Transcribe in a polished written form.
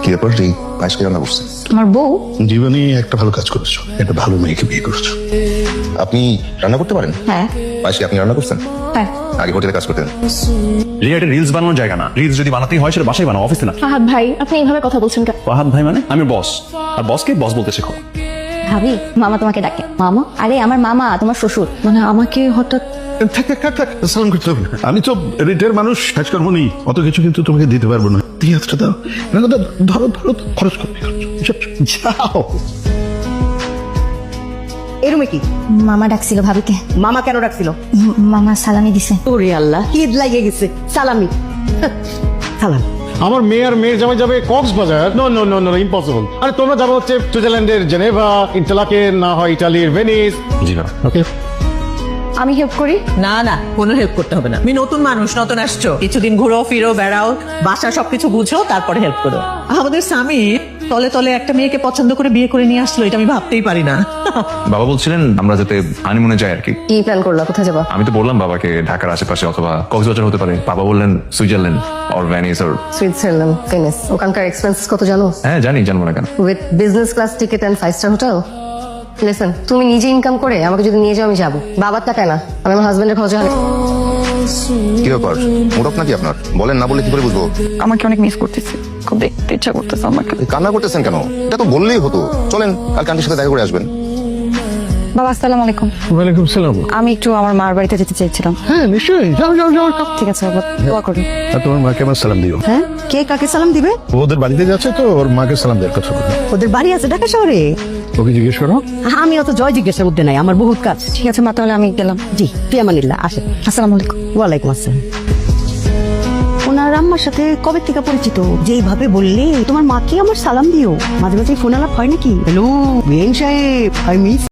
কি ব্যাপার এই পায়েসকে রান্না করছে? আমার বউ জীবনে একটা ভালো কাজ করেছো, একটা ভালো মেয়েকে বিয়ে করেছো। আপনি রান্না করতে পারেন? হ্যাঁ পায়েস কি আপনি রান্না করছেন? হ্যাঁ। আগে হোটেলে কাজ করতেন? রিয়া, এটা রিলস বানানোর জায়গা না। রিলস যদি বানাতেই হয় সেটা বাসায় বানাও, অফিসে না। ফাহাদ ভাই আপনি এইভাবে কথা বলছেন কেন? ফাহাদ ভাই মানে আমি বস, আর বসকে বস বলতে শেখো। ভাবি মামা তোমাকে ডাকে। মামা? আরে আমার মামা তোমার শ্বশুর। মানে আমাকে হঠাৎ থাক থাক থাক থাক, সালাম করতে হবে না। আমি তো রিটের মানুষ, কাজকর্ম নেই, অত কিছু কিন্তু তোমাকে দিতে পারবো না। দিয়ে হাতটা দাও, না না, ধরো ধরো, খরচ করবে, যাও। এই রুমে কি মামা ডাকছিল ভাবিকে। মামা কেন রাখছিল? মামা সালামি দিছে। ওরে আল্লাহ, ঈদ লাগিয়ে গেছে। সালামি সালাম। আমার মেয়ে আর মেয়ের জামাই যাবে Cox's Bazar. No no no no, impossible. আরে তোমরা যাবে হচ্ছে সুইজারল্যান্ডের জেনেভা, ইন্টারলাকেন, না হয় ইটালির ভেনিস। জি না, ওকে, আমি হেল্প করি। না না, কোনো হেল্প করতে হবে না। তুমি নতুন মানুষ, নতুন আসছো, কিছুদিন ঘুরো ফিরো বেড়াও, বাসা সবকিছু বুঝো, তারপরে হেল্প করো। আমাদের স্বামী তলে তলে একটা মেয়েকে পছন্দ করে বিয়ে করে নিয়ে আসলো, এটা আমি ভাবতেই পারি না। বাবা বলছিলেন আমরা যাতে হানিমুনে যাই আর কি। কি প্ল্যান করলা, কোথায় যাবা? আমি তো বললাম বাবাকে ঢাকার আশেপাশে অথবা কক্সবাজার হতে পারে। বাবা বললেন Switzerland or Venice or. Switzerland, Venice. ওখানকার এক্সপেন্স কত জানো? হ্যাঁ জানি, জানবো না কেন। With business class ticket and 5 star hotel. Listen, তুমি নিজে ইনকাম করে আমাকে যদি নিয়ে যাও আমি যাবো। বাবার টাকায় না, আমি আমার হাজবেন্ডের খরচে। কি ব্যাপার, মুড অফ নাকি আপনার? বলেন, না বলে কি করে বুঝবো? আমাকে অনেক মিস করতেছি, খুব দেখতে ইচ্ছা করতেছে আমাকে। এই কান্না করতেছেন কেন? এটা তো বললেই হতো। চলেন কালকে আন্টির সাথে দেখা করে আসবেন। বাবা আসসালামু আলাইকুম। ওয়ালাইকুম সালাম। আমি একটু আমার মার বাড়িতে যেতে চাইছিলাম। হ্যাঁ নিশ্চয়ই, যাও যাও যাও। ঠিক আছে বাবা, দোয়া করুন। আর তোমার মাকে আমার সালাম দিও। হ্যাঁ, কে কাকে সালাম দিবে? ও ওদের বাড়িতে যাচ্ছে তো, ওর মাকে সালাম দেওয়ার কথা বলবে। ওদের বাড়ি আছে ঢাকা শহরে। ওকে জিজ্ঞেস করো। আমি অত জয় জিজ্ঞাসার মধ্যে নাই, আমার বহুত কাজ। ঠিক আছে মা, তাহলে আমি গেলাম। জি, ফিয়ামানিল্লাহ, আসে। আসসালামু আলাইকুম। ওয়ালাইকুম আসসালাম। ওনার আম্মার সাথে কবে থেকে পরিচিত? যেইভাবে বললে তোমার মাকে আমার সালাম দিও। মাঝে মাঝে ফোন আলাপ হয় নাকি? হ্যালো বিএন সাহেব, আই মিস